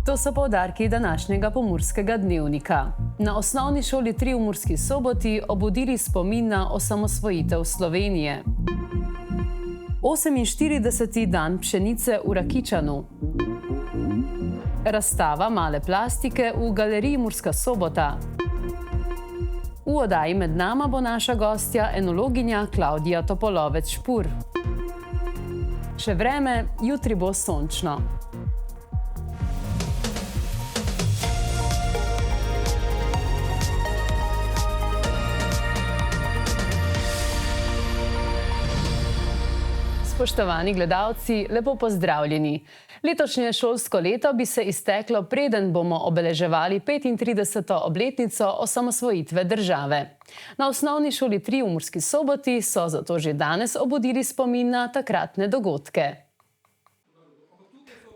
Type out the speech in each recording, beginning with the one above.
To so poudarki današnjega Pomurskega dnevnika. Na osnovni šoli 3 v Murski Soboti obudili spomin na osamosvojitev Slovenije. 48. dan pšenice v Rakičanu. Razstava male plastike v galeriji Murska Sobota. V oddaji Med nama bo naša gostja enologinja Klavdija Topolovec-Špur. Še vreme, jutri bo sončno. Spoštovani gledalci, lepo pozdravljeni. Letošnje šolsko leto bi se izteklo, preden bomo obeleževali 35. obletnico osamosvojitve države. Na osnovni šoli 3 v Murski Soboti so zato že danes obudili spomin na takratne dogodke.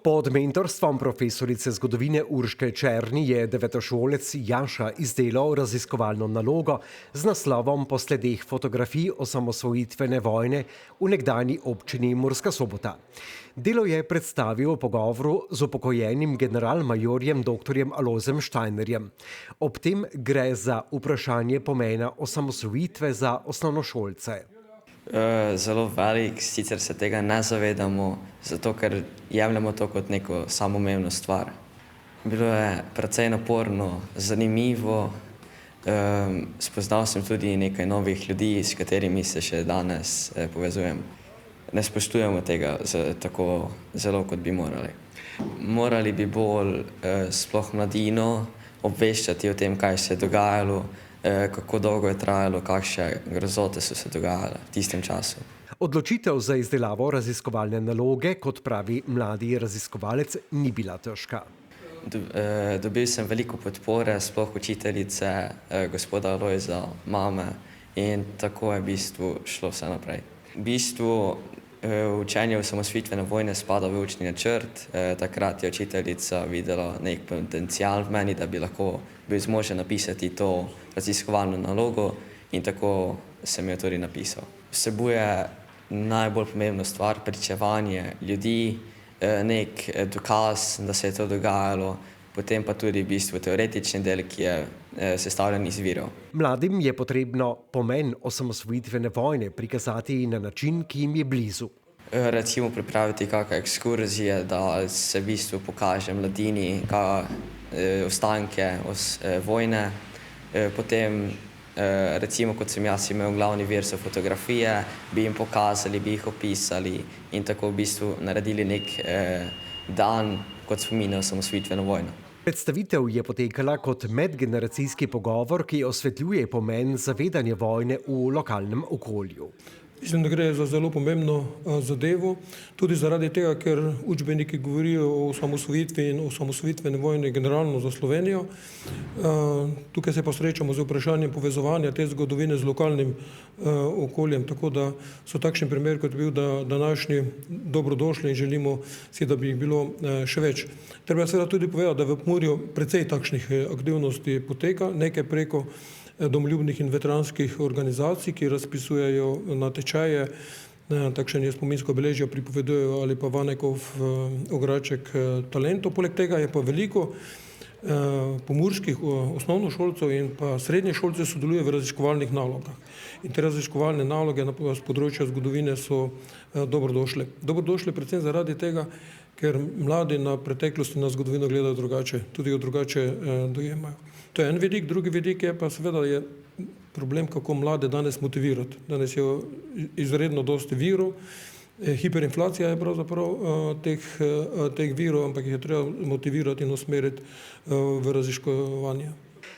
Pod mentorstvom profesorice zgodovine Urške Černi je devetošolec Jaša izdelal raziskovalno nalogo z naslovom Po sledeh fotografij osamosvojitvene vojne v nekdanji občini Murska Sobota. Delo je predstavil v pogovoru z upokojenim generalmajorjem dr. Alojzem Štajnerjem. Ob tem gre za vprašanje pomena osamosvojitve za osnovnošolce. Zelo velik, sicer se tega ne zavedamo, zato ker jemljemo to kot neko samoumevno stvar. Bilo je precej naporno, zanimivo, spoznal sem tudi nekaj novih ljudi, s katerimi se še danes povezujem. Ne spoštujemo tega tako zelo, kot bi morali. Morali bi bolj sploh mladino obveščati o tem, kaj se je dogajalo, kako dolgo je trajalo, kakšne grozote so se dogajale v tistem času. Odločitev za izdelavo raziskovalne naloge, kot pravi mladi raziskovalec, ni bila težka. Dobil sem veliko podpore, sploh učiteljice, gospoda Alojza, mame, in tako je v bistvu šlo vse naprej. V bistvu učenje osamosvojitvene vojne spada v učni načrt. Takrat je učiteljica videla nek potencial v meni, da bi lahko bil zmožen napisati to raziskovalno nalogo, in tako sem jo tudi napisal. Vsebuje najbolj pomembno stvar, pričevanje ljudi, nek dokaz, da se je to dogajalo, potem pa tudi v bistvu teoretični del, ki je sestavljen iz virov. Mladim je potrebno pomen osamosvojitvene vojne prikazati na način, ki jim je blizu. Recimo pripraviti kakšne ekskurzije, da se v bistvu pokaže mladini ostanke vojne. Potem, recimo kot sem jaz imel glavni vir so fotografije, bi jim pokazali, bi jih opisali in tako v bistvu naredili nek dan kot spomin na osamosvojitveno vojno. Predstavitev je potekala kot medgeneracijski pogovor, ki osvetljuje pomen zavedanja vojne v lokalnem okolju. Mislim, da gre za zelo pomembno zadevo, tudi zaradi tega, ker učbeniki govorijo o osamosvojitvi in osamosvojitveni vojni generalno za Slovenijo. Tukaj se pa srečamo z vprašanjem povezovanja te zgodovine z lokalnim okoljem, tako da so takšen primer, kot je bil današnji, dobrodošli in želimo si, da bi jih bilo še več. Treba seveda tudi povedati, da v Pomurju precej takšnih aktivnosti poteka, nekaj preko domoljubnih in veteranskih organizacij, ki razpisujejo natečaje, takšen je spominsko obeležje pripovedujejo ali pa Vanekov ograček talentov. Poleg tega je pa veliko pomurskih osnovnošolcev in pa srednješolcev sodeluje v raziskovalnih nalogah. In te raziskovalne naloge na področju zgodovine so dobrodošle. Dobrodošle predvsem zaradi tega, ker mladi na preteklosti, na zgodovino gledajo drugače, tudi jo drugače dojemajo. To je en vidik, drugi vidik je pa seveda je problem, kako mlade danes motivirati. Danes je izredno dosti virov, hiperinflacija je pravzaprav teh virov, ampak jih je treba motivirati in usmeriti v raziskovanje.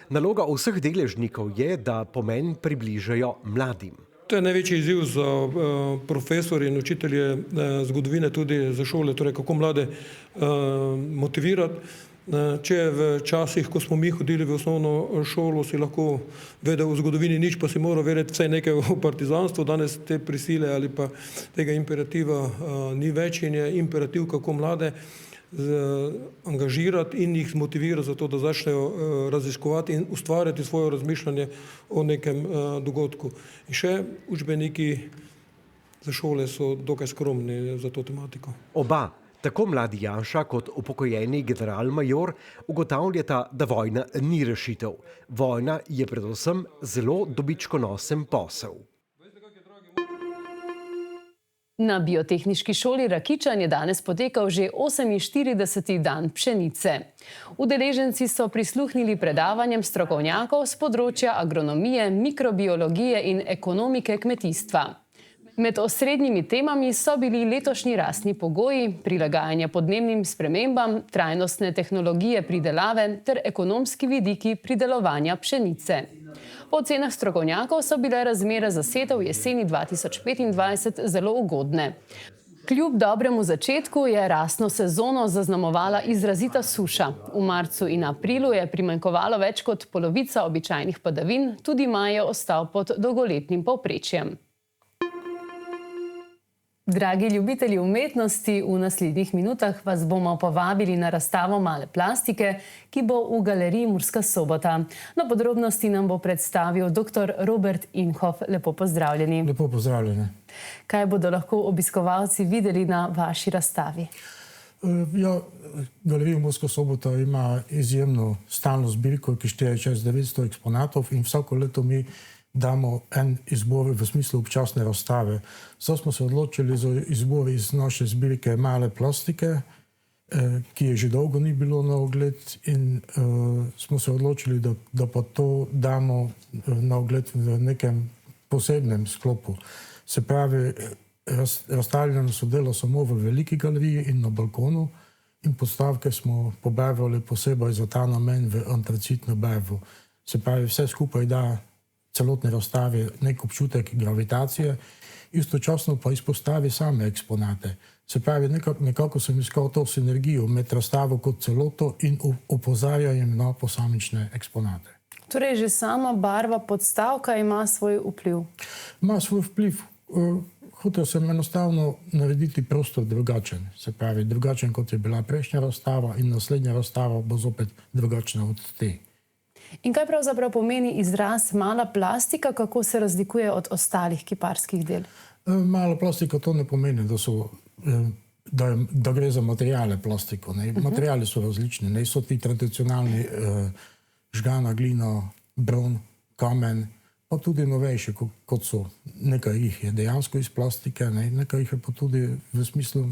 Naloga vseh deležnikov je, da pomen približajo mladim. To je največji izziv za profesorje in učitelje zgodovine, tudi za šole, torej kako mlade motivirati. Če v časih, ko smo mi hodili v osnovno šolo, si lahko vedel o zgodovini nič, pa si moral vedeti vsaj nekaj o partizanstvu, danes te prisile ali pa tega imperativa ni več in je imperativ, kako mlade angažirati in jih motivirati za to, da začnejo raziskovati in ustvarjati svoje razmišljanje o nekem dogodku. In še učbeniki za šole so dokaj skromni za to tematiko. Oba Tako mladi Janša kot upokojeni generalmajor ugotavljata, da vojna ni rešitev. Vojna je predvsem zelo dobičkonosen posel. Na Biotehniški šoli Rakičan je danes potekal že 48. dan pšenice. Udeleženci so prisluhnili predavanjem strokovnjakov z področja agronomije, mikrobiologije in ekonomike kmetijstva. Med osrednjimi temami so bili letošnji rastni pogoji, prilagajanje podnebnim spremembam, trajnostne tehnologije pridelave ter ekonomski vidiki pridelovanja pšenice. Po ocenah strokovnjakov so bile razmere za setev v jeseni 2025 zelo ugodne. Kljub dobremu začetku je rastno sezono zaznamovala izrazita suša. V marcu in aprilu je primanjkovalo več kot polovica običajnih padavin, tudi maj je ostal pod dolgoletnim povprečjem. Dragi ljubitelji umetnosti, v naslednjih minutah vas bomo povabili na razstavo male plastike, ki bo v galeriji Murska Sobota. Na podrobnosti nam bo predstavil dr. Robert Inhof. Lepo pozdravljeni. Lepo pozdravljeni. Kaj bodo lahko obiskovalci videli na vaši razstavi? Galerija Murska Sobota ima izjemno stalno zbirko, ki šteje čez 900 eksponatov in vsako leto mi damo en izbor v smislu občasne razstave. Zdaj smo se odločili za izbor iz naše zbirke male plastike, ki je že dolgo ni bilo na ogled in smo se odločili, da pa to damo na ogled v nekem posebnem sklopu. Se pravi, razstavljeno so delo samo v veliki galeriji in na balkonu in postavke smo pobarvali posebej za ta namen v antracitno barvo. Se pravi, vse skupaj da celotne razstave nek občutek gravitacije, istočasno pa izpostavi same eksponate. Se pravi, nekako sem iskal to sinergijo med razstavo kot celoto in opozarjanjem na posamične eksponate. Torej, že sama barva podstavka ima svoj vpliv? Ima svoj vpliv. Hotel sem enostavno narediti prostor drugačen. Se pravi, drugačen kot je bila prejšnja razstava in naslednja razstava bo zopet drugačna od te. In kaj pravzaprav pomeni izraz mala plastika, kako se razlikuje od ostalih kiparskih del? Mala plastika to ne pomeni, da gre za materijale plastiko. Materijali so različni. So ti tradicionalni žgana, glina, bron, kamen, pa tudi novejši, kot so. Nekaj jih je dejansko iz plastike, nekaj jih je pa tudi v smislu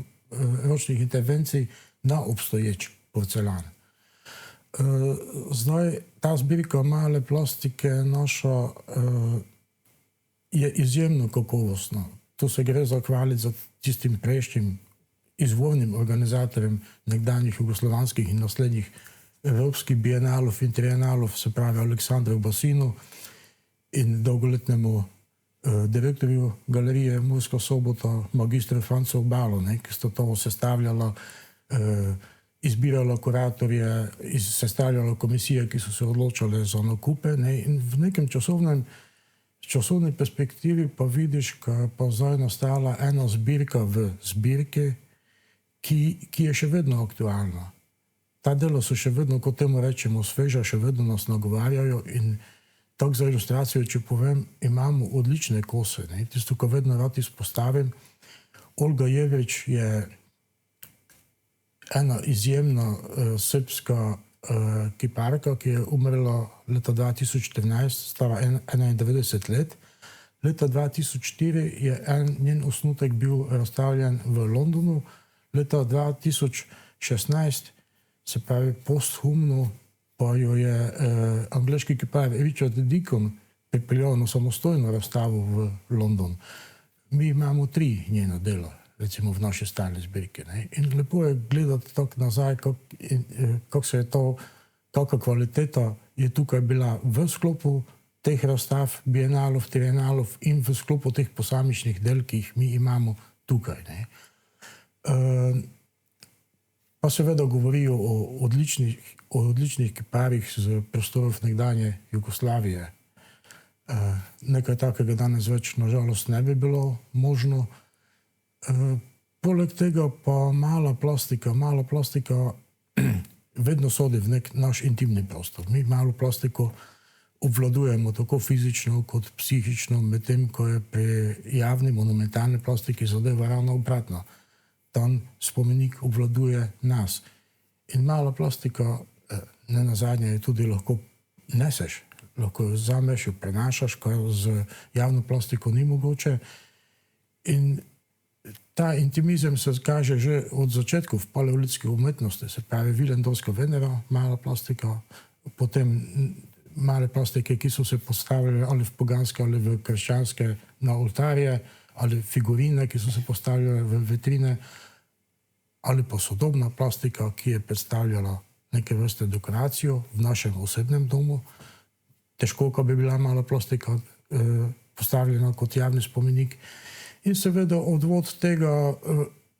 ročnih intervencij na obstoječ porcelan. Zdaj, ta zbirka male plastike naša je izjemno kakovostna. Tu se gre zahvaliti za tistim prejšnjim izvornim organizatorjem nekdanjih jugoslovanskih in naslednjih evropskih bienalov in trienalov, se pravi Aleksandru Basinu in dolgoletnemu direktorju galerije Murska Sobota, magistru Francu Balu, ki sta to sestavljala, izbirala kuratorje, sestavljala komisije, ki so se odločale za nakupe. In v nekem časovni perspektivi pa vidiš, da pa zdaj nastala ena zbirka v zbirki, ki je še vedno aktualna. Ta dela so še vedno, kot temu rečemo, sveža, še vedno nas nagovarjajo in tako za ilustracijo, če povem, imamo odlične kose. Tisto, ko vedno rad izpostavim, Olga Jevrić je ena izjemna srpska kiparka, ki je umrla leta 2014, stara 91 let. Leta 2004 je njen osnutek bil razstavljen v Londonu. Leta 2016, se pravi posthumno, pa jo je angleški kipar Richard Deacon pripeljal na samostojno razstavo v London. Mi imamo 3 njena dela, recimo v naši stalni zbirki. In lepo je gledati tako nazaj, kako se je to, kakšna kvaliteta je tukaj bila v sklopu teh razstav, bienalov, trienalov in v sklopu teh posamičnih del, ki jih mi imamo tukaj. Pa seveda govorijo o odličnih kiparjih z prostorov nekdanje Jugoslavije. Nekaj takega danes več nažalost ne bi bilo možno. Poleg tega pa mala plastika vedno sodi v nek naš intimni prostor. Mi malo plastiko obvladujemo tako fizično kot psihično, medtem ko je pri javni monumentalni plastiki zadeva ravno obratno. dan spomenik obvladuje nas. In mala plastika, ne nazadnje, je tudi lahko neseš, lahko jo vzameš, jo prenašaš, kar z javno plastiko ni mogoče. In ta intimizem se kaže že od začetkov v paleolitski umetnosti, se pravi Vilendorska Venera, mala plastika, potem male plastike, ki so se postavljale ali v poganske ali v krščanske na oltarje, ali figurine, ki so se postavljale v vitrine, ali pa sodobna plastika, ki je predstavljala neke vrste dekoracijo v našem osebnem domu. Težko, ko bi bila mala plastika postavljena kot javni spomenik. In seveda odvod tega,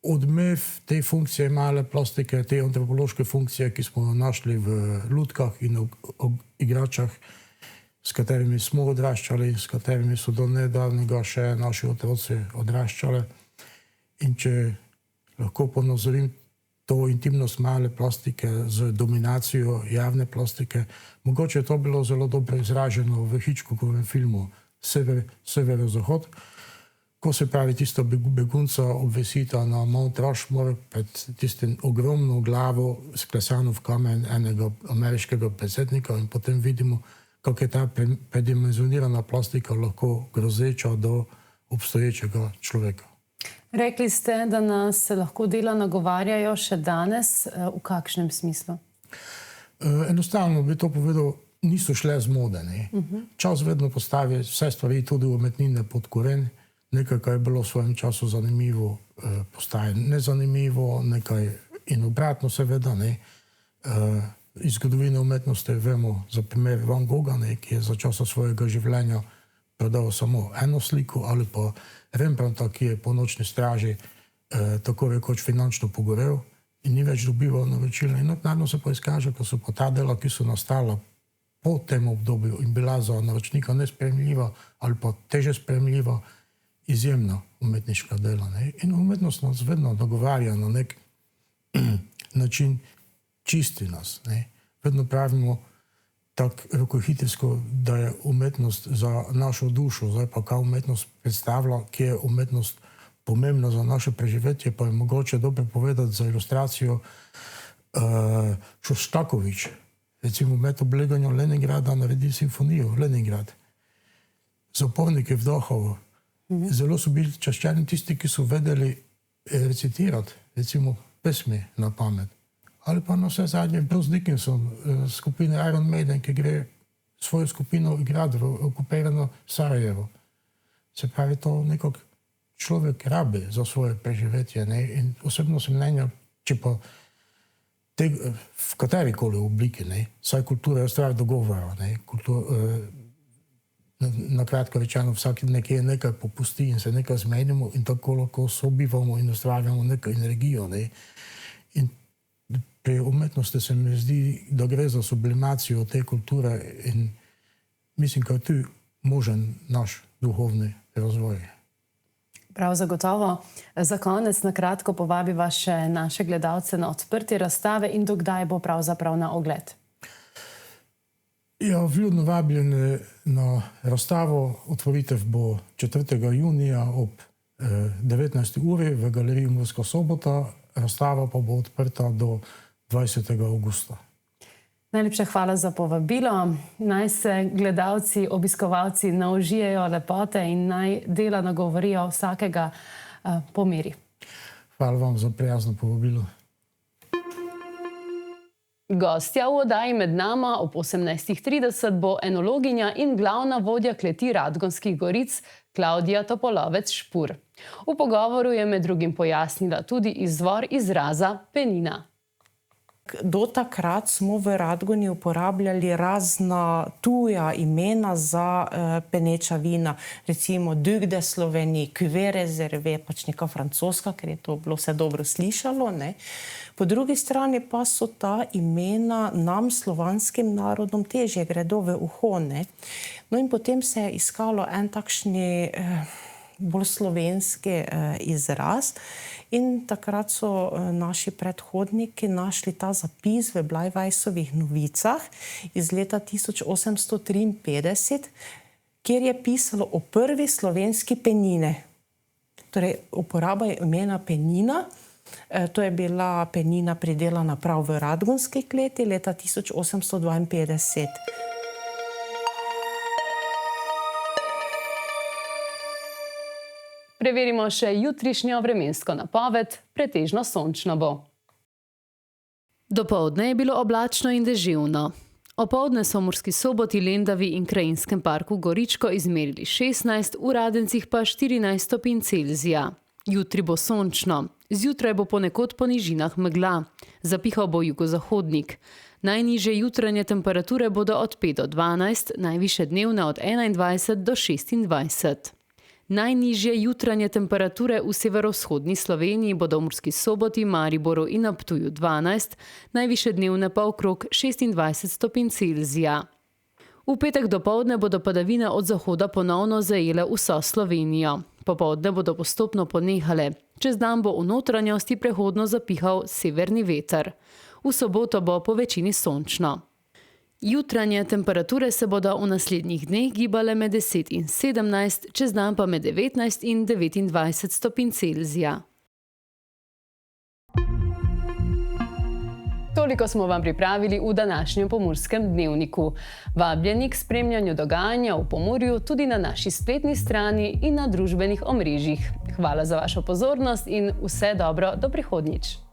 odmev te funkcije male plastike, te antropološke funkcije, ki smo jo našli v lutkah in igračah, s katerimi smo odraščali, s katerimi so do nedavnega še naši otroci odraščali. In če lahko ponazorim to intimnost male plastike z dominacijo javne plastike, mogoče je to bilo zelo dobro izraženo v Hitchcockovem filmu Severozahod, ko se pravi tista begunca obvesita na Mount Rushmore pred tistim ogromno glavo sklesano v kamen enega ameriškega predsednika in potem vidimo, kako je ta predimenzionirana plastika lahko grozeča do obstoječega človeka. Rekli ste, da nas lahko dela nagovarjajo še danes. V kakšnem smislu? Enostavno bi to povedal, niso šle z mode. Čas vedno postavi vse stvari, tudi umetnine pod koren. Nekaj, kar je bilo v svojem času zanimivo, postaje nezanimivo, nekaj in obratno seveda. Iz zgodovine umetnosti vemo za primer Van Gogha, ki je za časa svojega življenja prodal samo eno sliko, ali pa Rembrandta, ki je po Nočni straži tako rekoč finančno pogorel in ni več dobival naročila. In naknadno se pa izkaže, ko so pa ta dela, ki so nastala po tem obdobju in bila za naročnika nesprejemljiva ali pa teže sprejemljiva, izjemna umetniška dela. In umetnost nas vedno dogovarja na nek način, čisti nas. Vedno pravimo tako rokohitrsko, da je umetnost za našo dušo, zdaj pa kaj umetnost predstavlja, kje je umetnost pomembna za naše preživetje, pa je mogoče dobro povedati za ilustracijo Šostakovič, recimo med obleganjem Leningrada naredi simfonijo Leningrad. Zapornike v Dachovu. Zelo so bili čaščeni tisti, ki so vedeli recitirati, recimo pesmi na pamet. Ali pa na vse zadnje Bruce Dickinson, skupine Iron Maiden, ki gre svojo skupino igrati v okupirano Sarajevo. Se pravi, to nekako človek rabi za svoje preživetje. In osebno sem mnenja, če pa v katerikoli obliki, saj kultura je stvar dogovora. Na kratko rečeno, vsak nekaj popusti in se nekaj zmenimo in tako lahko sobivamo in ustvarjamo neko energijo. In pri umetnosti se mi zdi, da gre za sublimacijo te kulture in mislim, da je tu možen naš duhovni razvoj. Prav zagotovo. Za konec na kratko povabiva še naše gledalce na odprtje razstave in dokdaj bo pravzaprav na ogled. Ja, vljudno vabljeni na razstavo. Otvoritev bo 4. junija ob 19. uri v galeriji Murska Sobota. Razstava pa bo odprta do 20. avgusta. Najlepša hvala za povabilo. Naj se gledalci, obiskovalci naužijejo lepote in naj dela nagovorijo vsakega po meri. Hvala vam za prijazno povabilo. Gostja v oddaji Med nama ob 18:30 bo enologinja in glavna vodja kleti Radgonskih goric Klavdija Topolovec-Špur. V pogovoru je med drugim pojasnila tudi izvor izraza penina. Do takrat smo v Radgoni uporabljali razna tuja imena za peneča vina. Recimo Duc de Slovenije, Cuvée Réservé, pač neka francoska, ker je to bilo vse dobro slišalo. Po drugi strani pa so ta imena nam, slovanskim narodom, težje gredo v uho. No in potem se je iskalo en takšni bolj slovenski izraz. In takrat so naši predhodniki našli ta zapis v Blajvajsovih novicah iz leta 1853, kjer je pisalo o prvi slovenski penine. Torej, uporaba imena penina To je bila penina pridelana prav v Radgonski kleti leta 1852. Preverimo še jutrišnjo vremensko napoved, pretežno sončno bo. Dopoldne je bilo oblačno in deževno. Opoldne so v Murski Soboti, Lendavi in Krajinskem parku Goričko izmerili 16, v Radencih pa 14 stopinj Celzija. Jutri bo sončno, zjutraj bo ponekod po nižinah megla, zapihal bo jugozahodnik. Najnižje jutranje temperature bodo od 5 do 12, najvišje dnevne od 21 do 26. Najnižje jutranje temperature v severovzhodni Sloveniji bodo v Murski Soboti, Mariboru in na Ptuju 12, najvišje dnevne pa okrog 26 stopinj Celzija. V petek dopoldne bodo padavine od zahoda ponovno zajele vso Slovenijo. Popoldne bodo postopno ponehale. Čez dan bo v notranjosti prehodno zapihal severni veter. V soboto bo po večini sončno. Jutranje temperature se bodo v naslednjih dneh gibale med 10 in 17, čez dan pa med 19 in 29 stopinj Celzija. Toliko smo vam pripravili v današnjem Pomurskem dnevniku. Vabljeni k spremljanju dogajanja v Pomurju tudi na naši spletni strani in na družbenih omrežjih. Hvala za vašo pozornost in vse dobro do prihodnjič.